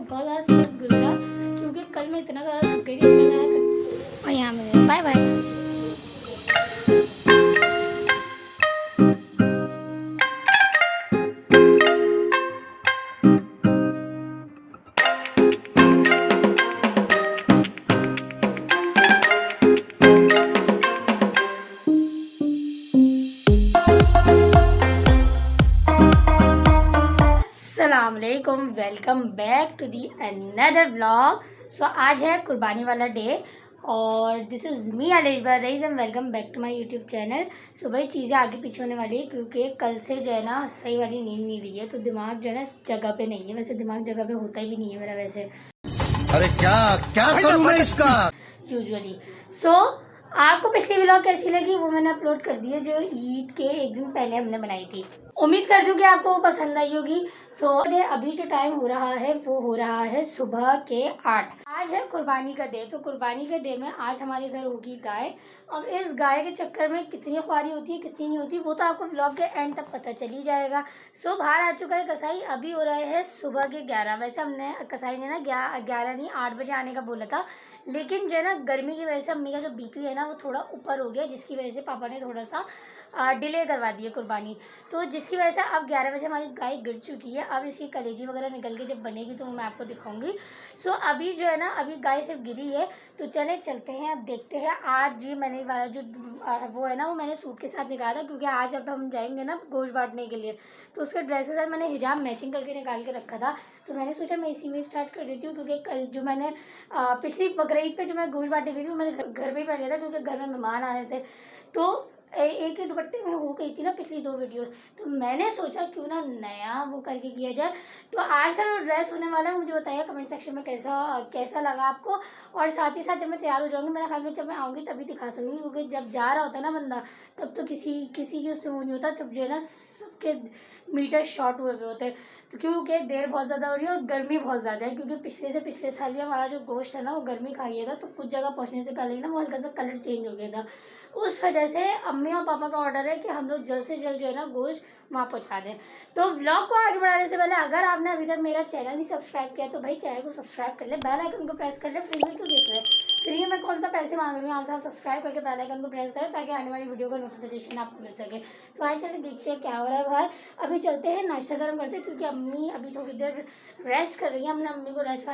बहुत ज़्यादा स्मूथ गुजरा, क्योंकि कल मैं इतना ज़्यादा थक गई थी। और यहाँ मिले बाय बाय। अस्सलामुअलैकुम, welcome back to the another vlog. So आज है कुर्बानी वाला डे और this is me Alisha Rais and welcome back to my YouTube channel. So भाई चीज़ें आगे पीछे होने वाली है, क्योंकि कल से जो है ना सही वाली नींद नहीं रही है, तो दिमाग जो है ना जगह पे नहीं है। वैसे दिमाग जगह पे होता ही भी नहीं है मेरा वैसे। अरे क्या क्या करूं मैं इसका यूजुअली। सो आपको पिछली व्लॉग कैसी लगी वो मैंने अपलोड कर दी है, जो ईद के एक दिन पहले हमने बनाई थी। उम्मीद करती हूँ कि आपको वो पसंद आई होगी। सो अभी जो टाइम हो रहा है वो हो रहा है सुबह के 8। आज है कुर्बानी का डे, तो कुर्बानी के डे में आज हमारे घर होगी गाय। अब इस गाय के चक्कर में कितनी ख्वारी होती है कितनी नहीं होती वो तो आपको व्लॉग के एंड तक पता चल ही जाएगा। सो बाहर आ चुका है कसाई, अभी हो रहे हैं सुबह के 11। वैसे हमने कसाई ने ना 11 नहीं 8 बजे आने का बोला था, लेकिन जो है ना गर्मी की वजह से अम्मी का जो बीपी है ना वो थोड़ा ऊपर हो गया, जिसकी वजह से पापा ने थोड़ा सा डिले करवा दी है कुर्बानी। तो जिसकी वजह से अब 11 बजे हमारी गाय गिर चुकी है। अब इसकी कलेजी वगैरह निकल के जब बनेगी तो मैं आपको दिखाऊंगी। सो अभी जो है ना अभी गाय सिर्फ गिरी है, तो चले चलते हैं अब देखते हैं। आज जी मैंने वाला जो वो है ना वो मैंने सूट के साथ निकाला, क्योंकि आज अब हम जाएंगे ना गोश्त बांटने के लिए, तो उसके ड्रेस के साथ मैंने हिजाब मैचिंग करके निकाल के रखा था। तो मैंने सोचा मैं इसी में स्टार्ट कर देती हूँ, क्योंकि कल जो मैंने पिछली बकरीद पे जो मैं गोश्त बांटने गई थी वो मैंने घर पे ही पहन लिया था, क्योंकि घर में मेहमान आ रहे थे। तो एक ही दुपट्टे में हो गई थी ना पिछली 2 वीडियो, तो मैंने सोचा क्यों ना नया वो करके किया जाए। तो आज का जो ड्रेस होने वाला है मुझे बताइए कमेंट सेक्शन में कैसा लगा आपको। और साथ ही साथ जब मैं तैयार हो जाऊंगी, मेरे ख्याल में जब मैं आऊँगी तभी दिखा सकूँगी, क्योंकि जब जा रहा होता है ना बंदा तब तो किसी की उसमें वो नहीं होता, तब जो है ना सबके मीटर शॉर्ट हुए होते हैं। तो क्योंकि देर बहुत ज़्यादा हो रही है और गर्मी बहुत ज़्यादा है, क्योंकि पिछले साल भी हमारा जो गोश्त है ना वो गर्मी खा गया था, तो कुछ जगह पहुँचने से पहले ही ना वो हल्का सा कलर चेंज हो गया था। उस वजह से अम्मी और पापा का ऑर्डर है कि हम लोग जल्द से जल्द जो है ना गोश्त वहाँ पहुँचा दें। तो व्लॉग को आगे बढ़ाने से पहले अगर आपने अभी तक मेरा चैनल नहीं सब्सक्राइब किया तो भाई चैनल को सब्सक्राइब कर ले, बेल आइकन को प्रेस कर ले। फ्री में क्यों देख रहे हैं, फ्री में कौन सा पैसे मांग रही हूँ आपसे। आप सब्सक्राइब करके बेल आइकन को प्रेस करें ताकि आने वाली वीडियो का नोटिफिकेशन आपको मिल सके। तो आज चलिए देखते हैं क्या हो रहा है बाहर। अभी चलते हैं नाश्ता गर्म करते हैं, क्योंकि अम्मी अभी थोड़ी देर रेस्ट कर रही है। हमने अम्मी को रेस्ट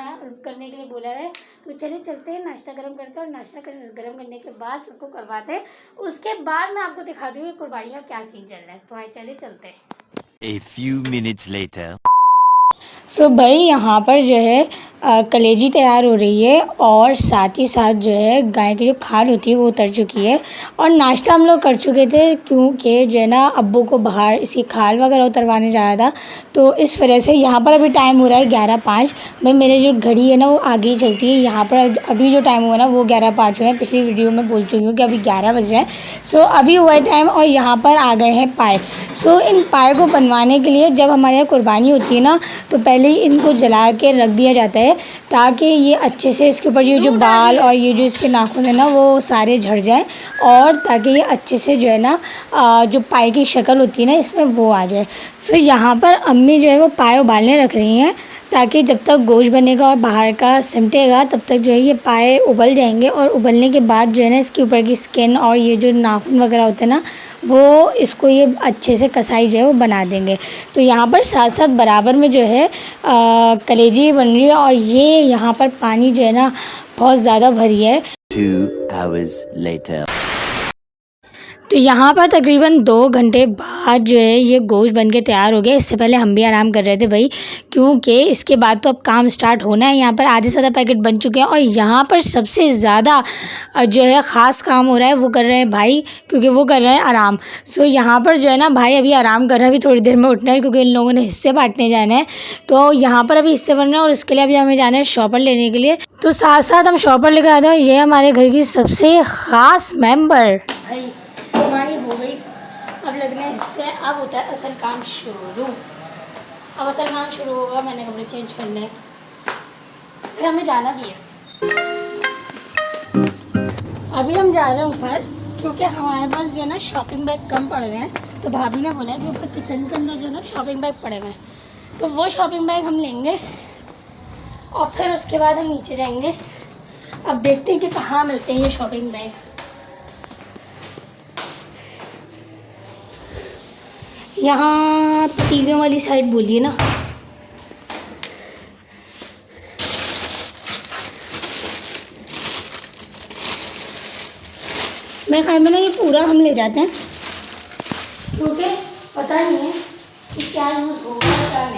करने के लिए बोला है। तो चलिए चलते हैं नाश्ता गर्म करते हैं, और नाश्ता गर्म करने के बाद सबको करवाते हैं। उसके बाद मैं आपको दिखा दूँगी कुर्बानी का क्या सीन चल रहा है। तो आइए चलिए चलते हैं। A few minutes later. सो भाई यहाँ पर जो है कलेजी तैयार हो रही है, और साथ ही साथ जो है गाय की जो खाल होती है वो उतर चुकी है। और नाश्ता हम लोग कर चुके थे, क्योंकि जो है ना अब्बू को बाहर इसकी खाल वगैरह उतरवाने जाना था। तो इस वजह से यहाँ पर अभी टाइम हो रहा है 11:05। भाई मेरे जो घड़ी है ना वो आगे ही चलती है। यहाँ पर अभी जो टाइम हुआ ना वो 11:05 हुआ है। पिछली वीडियो में बोल चुकी हूँ कि अभी 11 बज रहा है। सो अभी हुआ है टाइम, और यहाँ पर आ गए हैं पाए। सो इन पाए को बनवाने के लिए जब हमारे यहाँ कुर्बानी होती है ना तो पहले ही इनको जला के रख दिया जाता है, ताकि ये अच्छे से इसके ऊपर ये जो बाल और ये जो इसके नाखून है ना वो सारे झड़ जाएं, और ताकि ये अच्छे से जो है ना जो पाए की शक्ल होती है ना इसमें वो आ जाए। सो यहाँ पर अम्मी जो है वो पाए उबालने रख रही हैं, ताकि जब तक गोश्त बनेगा और बाहर का सिमटेगा तब तक जो है ये पाए उबल जाएंगे। और उबलने के बाद जो है ना इसके ऊपर की स्किन और ये जो नाखून वगैरह होते हैं ना वो इसको ये अच्छे से कसाई जो है वो बना देंगे। तो यहाँ पर साथ साथ बराबर में जो है कलेजी बन रही है, और ये यहाँ पर पानी जो है ना बहुत ज़्यादा भरी है। 2 hours later. तो यहाँ पर तकरीबन 2 घंटे बाद जो है ये गोश्त बन के तैयार हो गया। इससे पहले हम भी आराम कर रहे थे भाई, क्योंकि इसके बाद तो अब काम स्टार्ट होना है। यहाँ पर आधे से ज़्यादा पैकेट बन चुके हैं, और यहाँ पर सबसे ज़्यादा जो है ख़ास काम हो रहा है वो कर रहे हैं भाई, क्योंकि वो कर रहे हैं आराम। सो यहाँ पर जो है ना भाई अभी आराम कर रहा है, अभी थोड़ी देर में उठना है, क्योंकि इन लोगों ने हिस्से बांटने जाना है। तो यहाँ पर अभी हिस्से बनना है, और उसके लिए अभी हमें जाना है शॉपर लेने के लिए। तो साथ साथ हम शॉपर लेकर आते हैं। ये हमारे घर की सबसे ख़ास मेम्बर भाई कुर्बानी हो गई, अब लगने से अब होता है असल काम शुरू। अब असल काम शुरू होगा, मैंने कपड़े चेंज करने हैं, फिर हमें जाना भी है। अभी हम जा रहे हैं ऊपर, क्योंकि हमारे पास जो है ना शॉपिंग बैग कम पड़ गए हैं। तो भाभी ने बोला कि ऊपर किचन के अंदर जो है ना शॉपिंग बैग पड़े हुए हैं, तो वो शॉपिंग बैग हम लेंगे। और फिर उसके बाद हम नीचे जाएंगे। अब देखते हैं कि कहाँ मिलते हैं ये शॉपिंग बैग। यहाँ पतीलों वाली साइड बोलिए ना। मेरे ख्याल में ना ये पूरा हम ले जाते हैं, क्योंकि पता नहीं है कि क्या यूज़ होगा क्या नहीं।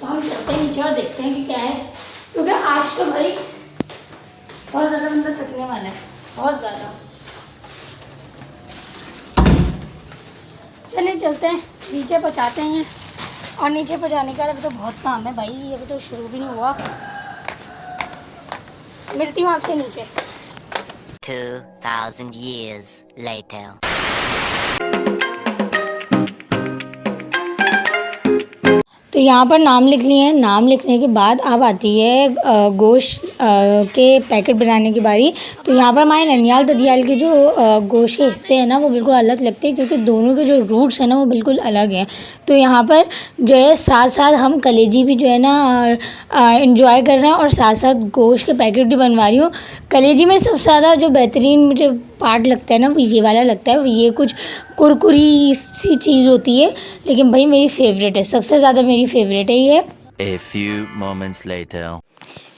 तो हम चलते हैं नीचे और देखते हैं कि क्या है, क्योंकि आज तो भाई बहुत ज़्यादा बंदा थकने वाला है, बहुत ज़्यादा। चलिए चलते हैं नीचे पहुँचाते हैं। और नीचे पहुँचाने का अभी तो बहुत काम है भाई, अभी तो शुरू भी नहीं हुआ। मिलती हूँ आपसे नीचे। 2000 years later. तो यहाँ पर नाम लिख लिए हैं। नाम लिखने के बाद अब आती है गोश्त के पैकेट बनाने की बारी। तो यहाँ पर हमारे ननियाल ददियाल के जो गोश्त के हिस्से हैं ना वो बिल्कुल अलग लगते हैं, क्योंकि दोनों के जो रूट्स हैं ना वो बिल्कुल अलग हैं। तो यहाँ पर जो है साथ साथ हम कलेजी भी जो है ना इंजॉय कर रहे हैं, और साथ साथ गोश्त के पैकेट भी बनवा रही हूँ। कलेजी में सबसे ज़्यादा जो बेहतरीन मुझे पार्ट लगता है ना वो ये वाला लगता है। ये कुछ कुरकुरी सी चीज़ होती है, लेकिन भाई मेरी फेवरेट है, सबसे ज़्यादा मेरी फेवरेट है ये। A few moments later.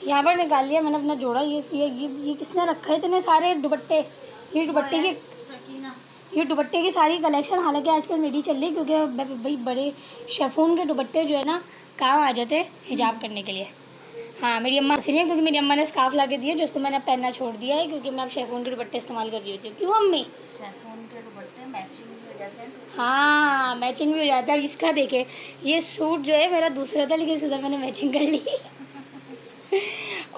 यहाँ पर निकाल लिया मैंने अपना जोड़ा। ये किसने रखा है इतने सारे दुपट्टे? ये दुपट्टे की सारी कलेक्शन हालांकि आजकल मेरी चल रही, क्योंकि भाई बड़े शेफून के दुपट्टे जो है ना काम आ जाते हैं हिजाब करने के लिए। हाँ मेरी अम्मा से नहीं है, क्योंकि मेरी अम्मा ने स्कार्फ ला के दिया जिसको मैंने पहनना छोड़ दिया है, क्योंकि मैं अब शेफून के दुपट्टे इस्तेमाल कर रही होती हूँ। क्यों अम्मी? शेफून के दुपट्टे मैचिंग भी हो जाते हैं। हाँ मैचिंग भी हो जाता है। अब इसका देखे, ये सूट जो है मेरा दूसरा था, लेकिन सीधा मैंने मैचिंग कर ली।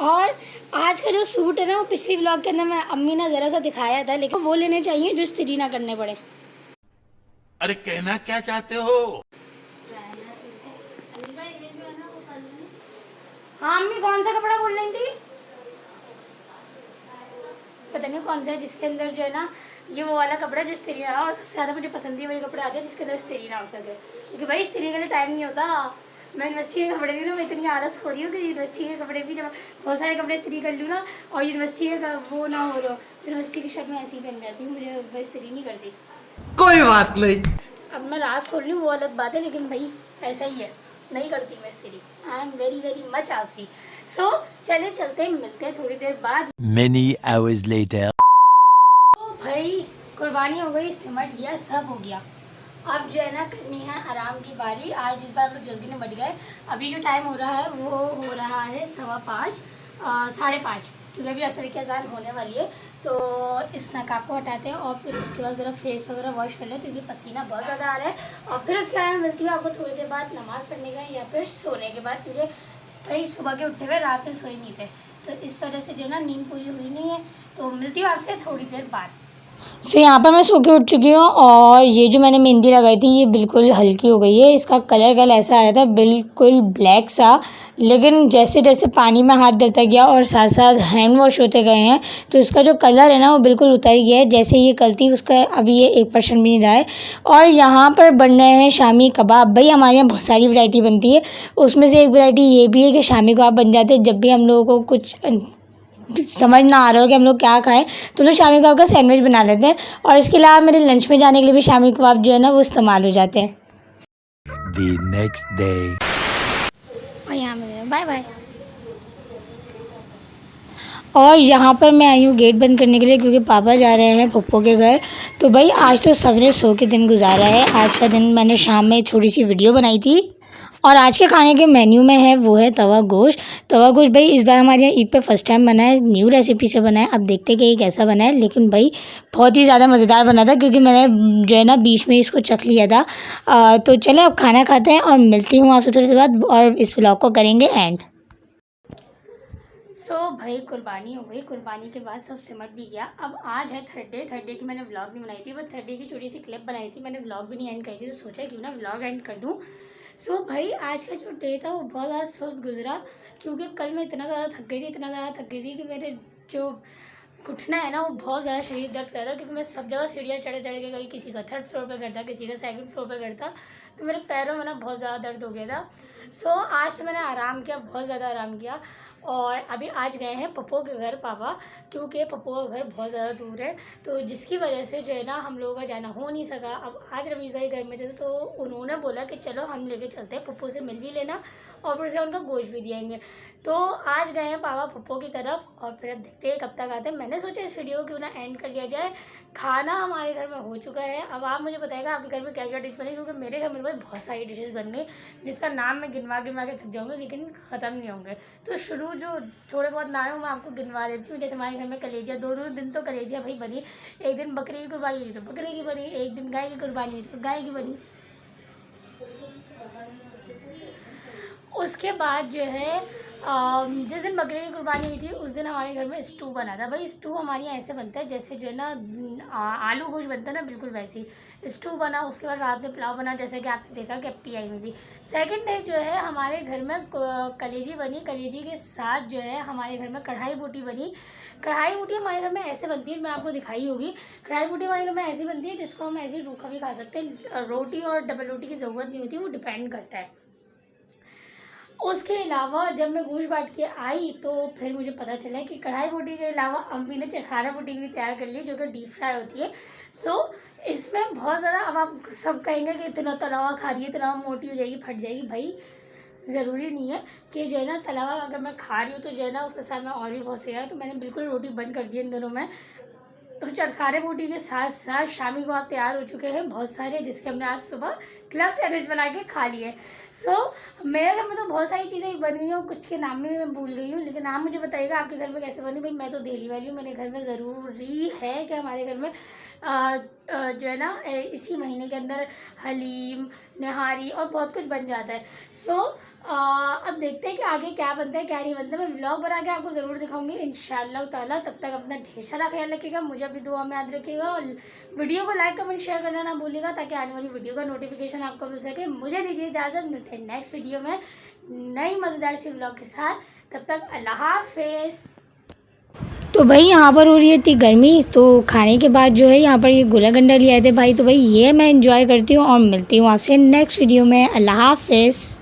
और आज का जो सूट है ना वो पिछली व्लॉग के अंदर मैं अम्मी ने ज़रा सा दिखाया था, लेकिन वो लेने चाहिए जो इस्त्री ना करने पड़े। अरे कहना क्या चाहते हो? हाँ अम्मी कौन सा कपड़ा बोल रही थी? पता नहीं कौन सा है जिसके अंदर जो है ना ये वो वाला कपड़ा जो इस्त्री ना हो। और सबसे ज़्यादा मुझे पसंद ही वही कपड़ा आता है जिसके अंदर इस्त्री ना हो सके, क्योंकि भाई इस्त्री के लिए टाइम नहीं होता। मैं यूनिवर्सिटी के कपड़े भी ना मैं इतनी आलस हो रही हूँ कि यूनिवर्सिटी के कपड़े भी जब बहुत सारे कपड़े इस्त्री कर लूँ ना, और यूनिवर्सिटी का वो ना हो रहा, यूनिवर्सिटी की शर्ट में ऐसी ही पहन जाती हूँ, मुझे मैं इस्त्री नहीं करती। कोई बात नहीं। अब मैं राज खोल रही हूँ वो अलग बात है, लेकिन भाई ऐसा ही है, नहीं करती मैं इस्त्री। I am very very much आलसी। सो चलिए चलते हैं, मिलते हैं थोड़ी देर बाद। Many hours later. तो भाई कुर्बानी हो गई, सिमट गया, सब हो गया। अब जो है ना करनी है आराम की बारी। आज इस बार हम लोग जल्दी निपट गए। अभी जो टाइम हो रहा है वो हो रहा है 5:15 5:30, क्योंकि अभी असर की अजान होने वाली है। तो इस नकाब को हटाते हैं और फिर उसके बाद ज़रा फेस वगैरह वॉश कर लें, क्योंकि पसीना बहुत ज़्यादा आ रहा है। और फिर उसके बाद मिलती हूँ आपको थोड़ी देर बाद नमाज़ पढ़ने का या फिर सोने के बाद, क्योंकि भाई सुबह के उठे हुए रात में सोए नहीं थे, तो इस वजह से जो है ना नींद पूरी हुई नहीं है। तो मिलती हूँ आपसे थोड़ी देर बाद। यहाँ पर मैं सो के उठ चुकी हूँ, और ये जो मैंने मेहंदी लगाई थी ये बिल्कुल हल्की हो गई है। इसका कलर कल ऐसा आया था बिल्कुल ब्लैक सा, लेकिन जैसे जैसे पानी में हाथ डलता गया और साथ साथ हैंड वॉश होते गए हैं तो इसका जो कलर है ना वो बिल्कुल उतर गया है। जैसे ये कल थी उसका अभी ये 1% भी नहीं रहा है। और यहाँ पर बन रहे हैं शामी कबाब। भाई हमारे यहाँ बहुत सारी वैरायटी बनती है, उसमें से एक वैरायटी ये भी है कि शामी कबाब बन जाते हैं जब भी हम लोगों को कुछ समझ ना आ रहा हो कि हम लोग क्या खाएं, तो लोग शामी कबाब का सैंडविच बना लेते हैं। और इसके अलावा मेरे लंच में जाने के लिए भी शामी कबाब जो है ना वो इस्तेमाल हो जाते हैं। The next day. और यहाँ बाय बाय। और यहाँ पर मैं आई हूँ गेट बंद करने के लिए, क्योंकि पापा जा रहे हैं पप्पो के घर। तो भाई आज तो सबने सो के दिन गुजारा है। आज का दिन मैंने शाम में थोड़ी सी वीडियो बनाई थी, और आज के खाने के मेन्यू में है वो है तवा गोश्त। तवा गोश्त भाई इस बार हमारे यहाँ ईद पे फर्स्ट टाइम बना है, न्यू रेसिपी से बना है। अब देखते कि ये कैसा बना है, लेकिन भाई बहुत ही ज़्यादा मज़ेदार बना था, क्योंकि मैंने जो है ना बीच में इसको चख लिया था। तो चले अब खाना खाते हैं और मिलती हूँ आपसे थोड़ी देर बाद, और इस व्लॉग को करेंगे एंड। भाई कुर्बानी हो गई, कुर्बानी के बाद सब सिमट भी गया। अब आज है थर्सडे की मैंने व्लॉग नहीं बनाई थी, वो थर्सडे की छोटी सी क्लिप बनाई थी, मैंने व्लॉग भी नहीं एंड करी थी, तो सोचा क्यों ना व्लॉग एंड कर दूँ। भाई आज का जो डे था वो बहुत ज़्यादा सुस्त गुजरा, क्योंकि कल मैं इतना ज़्यादा थक गई थी कि मेरे जो घुटना है ना वो बहुत ज़्यादा शरीर दर्द कर रहा था, क्योंकि मैं सब जगह सीढ़ियाँ चढ़ चढ़ के गई, किसी का 3rd फ्लोर पे करता, किसी का 2nd फ्लोर पे करता, तो मेरे पैरों में ना बहुत ज़्यादा दर्द हो गया था। सो आज तो मैंने आराम किया, बहुत ज़्यादा आराम किया। और अभी आज गए हैं पप्पू के घर पापा, क्योंकि पप्पू का घर बहुत ज़्यादा दूर है, तो जिसकी वजह से जो है ना हम लोगों का जाना हो नहीं सका। अब आज रमेश भाई घर में थे तो उन्होंने बोला कि चलो हम लेके चलते हैं, पप्पू से मिल भी लेना और फिर से उनका गोश्त भी दिएंगे। तो आज गए हैं पापा पप्पू की तरफ और फिर अब देखते हैं कब तक आते हैं। मैंने सोचा इस वीडियो को क्यों ना एंड कर लिया जाए। खाना हमारे घर में हो चुका है, अब आप मुझे बताइएगा आपके घर में क्या क्या डिश बनी, क्योंकि मेरे घर में भाई बहुत सारी डिशेस बन गई जिसका नाम मैं गिनवा के थक जाऊँगी, लेकिन ख़त्म नहीं होंगे। तो शुरू जो थोड़े बहुत नाम है मैं आपको गिनवा देती हूँ। जैसे हमारे घर में कलेजिया, 2 दिन तो कलेजिया भाई बनी। एक दिन बकरी की कुर्बानी हुई तो बकरी की बनी, एक दिन गाय की कुर्बानी हुई तो गाय की बनी। उसके बाद जो है जिस दिन बकरे की कुर्बानी हुई थी उस दिन हमारे घर में स्टू बना था। भाई स्टू हमारे यहाँ ऐसे बनता है जैसे जो है ना आलू गोश्त बनता है ना, बिल्कुल वैसे ही स्टू बना। उसके बाद रात में पुलाव बना, जैसे कि आपने देखा कि अपी आई हुई थी। सेकंड डे जो है हमारे घर में कलेजी बनी। कलेजी के साथ जो है हमारे घर में कढ़ाई बोटी बनी। कढ़ाई बोटी हमारे घर में ऐसे बनती है, मैं आपको दिखाई होगी। कढ़ाई बोटी हमारे घर में ऐसी बनती है जिसको हम ऐसे ही रूखा भी खा सकते हैं, रोटी और डबल रोटी की ज़रूरत नहीं होती, वो डिपेंड करता है। उसके अलावा जब मैं गोश्त बांट के आई तो फिर मुझे पता चला कि कढ़ाई बोटी के अलावा अम्मी ने चटखारा बोटी भी तैयार कर ली, जो कि डीप फ्राई होती है। सो इसमें बहुत ज़्यादा, अब आप सब कहेंगे कि इतना तलावा खा रही है, तलावा मोटी हो जाएगी, फट जाएगी। भाई ज़रूरी नहीं है कि जो है ना तलावा अगर मैं खा रही हूँ तो जो है ना उसके साथ में और भी बहुत सही है। तो मैंने बिल्कुल रोटी बंद कर दी इन दिनों में। तो चटखारे बोटी के साथ साथ शामी को आप तैयार हो चुके हैं बहुत सारे, जिसके हमने आज सुबह क्लब सैंडविच बना के खा लिए। सो मेरे घर में तो बहुत सारी चीज़ें बन गई हैं, कुछ के नाम भी मैं भूल गई हूँ, लेकिन आप मुझे बताइएगा आपके घर में कैसे बनी। भाई मैं तो दिल्ली वाली हूँ, मेरे घर में ज़रूरी है कि हमारे घर में जो है ना इसी महीने के अंदर हलीम, नहारी और बहुत कुछ बन जाता है। सो अब देखते हैं कि आगे क्या बनता है क्या नहीं बनता है। मैं व्लॉग बना के आपको ज़रूर दिखाऊंगी इंशाल्लाह ताला। तब तक अपना ढेर सारा ख्याल रखिएगा, मुझे अपनी दुआ में याद रखिएगा और वीडियो को लाइक कमेंट शेयर करना ना भूलिएगा, ताकि आने वाली वीडियो का नोटिफिकेशन आपको मिल सके। मुझे दीजिए इजाज़त, मिलते हैं नेक्स्ट वीडियो में नई मज़ेदार सी व्लॉग के साथ। तब तक अल्लाह हाफिज़। तो भाई यहाँ पर हो रही है इतनी गर्मी, तो खाने के बाद जो है यहाँ पर ये गुला गंडा ले आए थे भाई। तो भाई ये मैं एंजॉय करती हूँ और मिलती हूँ आपसे नेक्स्ट वीडियो में। अल्लाह हाफिज़।